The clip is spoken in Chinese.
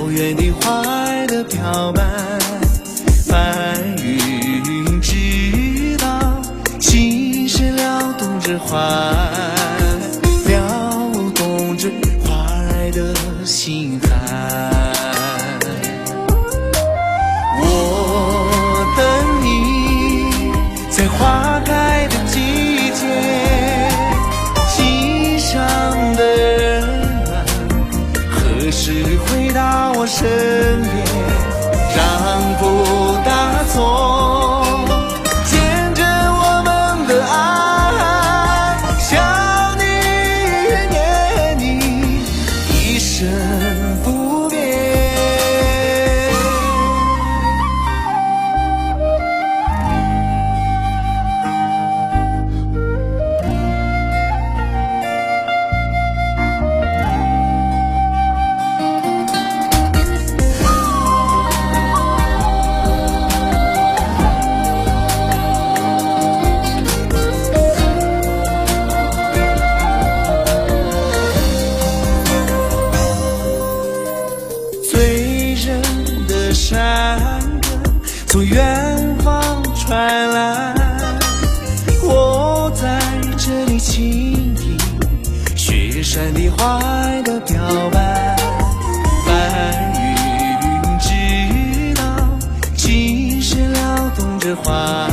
遥远的花儿的飘满，白云知道心事撩动着花儿，撩动着花儿的心坎。我等你在花开的季节，心上的人啊，何时回到我身边？让步大错，牵着我们的爱，想你念你，一生不变。山歌从远方传来，我在这里倾听雪山的花儿的表白。白云知道心事撩动着花